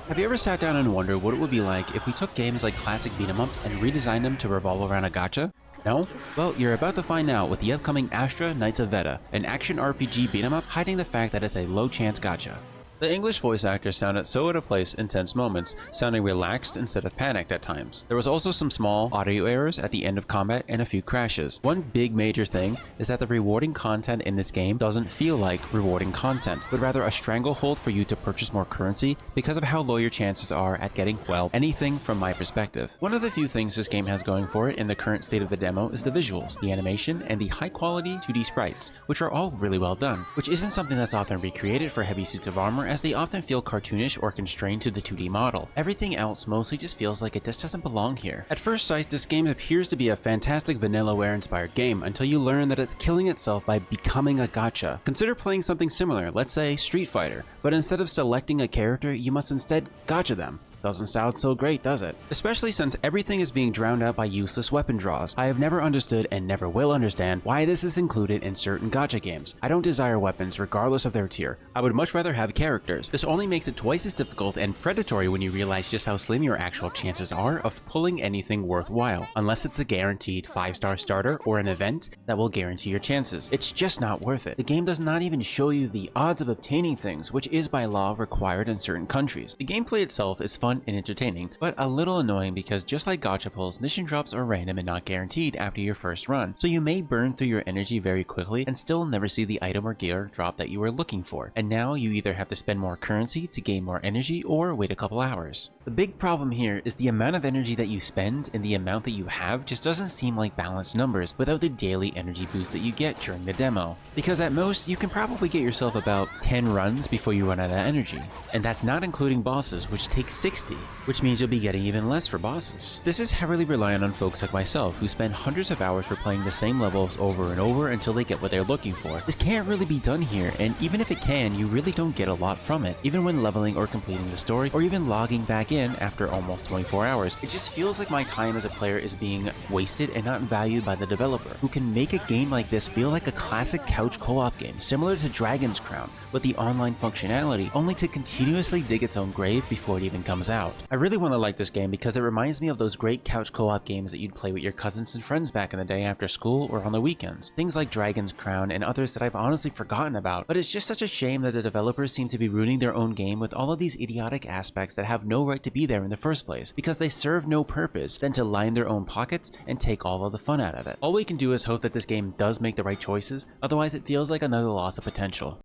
Have you ever sat down and wondered what it would be like if we took games like classic beat-em-ups and redesigned them to revolve around a gacha? No? Well, you're about to find out with the upcoming Astra Knights of Veda, an action RPG beat-em-up hiding the fact that it's a low-chance gacha. The English voice actors sounded so out of place in tense moments, sounding relaxed instead of panicked at times. There was also some small audio errors at the end of combat and a few crashes. One big major thing is that the rewarding content in this game doesn't feel like rewarding content, but rather a stranglehold for you to purchase more currency because of how low your chances are at getting, well, anything from my perspective. One of the few things this game has going for it in the current state of the demo is the visuals, the animation, and the high quality 2D sprites, which are all really well done, which isn't something that's often recreated for heavy suits of armor, as they often feel cartoonish or constrained to the 2D model. Everything else mostly just feels like it just doesn't belong here. At first sight, this game appears to be a fantastic Vanillaware inspired game until you learn that it's killing itself by becoming a gacha. Consider playing something similar, let's say Street Fighter, but instead of selecting a character, you must instead gacha them. Doesn't sound so great, does it? Especially since everything is being drowned out by useless weapon draws. I have never understood and never will understand why this is included in certain gacha games. I don't desire weapons regardless of their tier. I would much rather have characters. This only makes it twice as difficult and predatory when you realize just how slim your actual chances are of pulling anything worthwhile, unless it's a guaranteed 5-star starter or an event that will guarantee your chances. It's just not worth it. The game does not even show you the odds of obtaining things, which is by law required in certain countries. The gameplay itself is fun and entertaining, but a little annoying because just like gacha pulls, mission drops are random and not guaranteed after your first run, so you may burn through your energy very quickly and still never see the item or gear drop that you were looking for, and now you either have to spend more currency to gain more energy or wait a couple hours. The big problem here is the amount of energy that you spend and the amount that you have just doesn't seem like balanced numbers without the daily energy boost that you get during the demo, because at most you can probably get yourself about 10 runs before you run out of energy, and that's not including bosses, which take 60, which means you'll be getting even less for bosses. This is heavily reliant on folks like myself who spend hundreds of hours for playing the same levels over and over until they get what they're looking for. This can't really be done here, and even if it can, you really don't get a lot from it, even when leveling or completing the story, or even logging back in after almost 24 hours. It just feels like my time as a player is being wasted and not valued by the developer, who can make a game like this feel like a classic couch co-op game, similar to Dragon's Crown, with the online functionality, only to continuously dig its own grave before it even comes out. I really want to like this game because it reminds me of those great couch co-op games that you'd play with your cousins and friends back in the day after school or on the weekends. Things like Dragon's Crown and others that I've honestly forgotten about, but it's just such a shame that the developers seem to be ruining their own game with all of these idiotic aspects that have no right to be there in the first place, because they serve no purpose than to line their own pockets and take all of the fun out of it. All we can do is hope that this game does make the right choices, otherwise it feels like another loss of potential.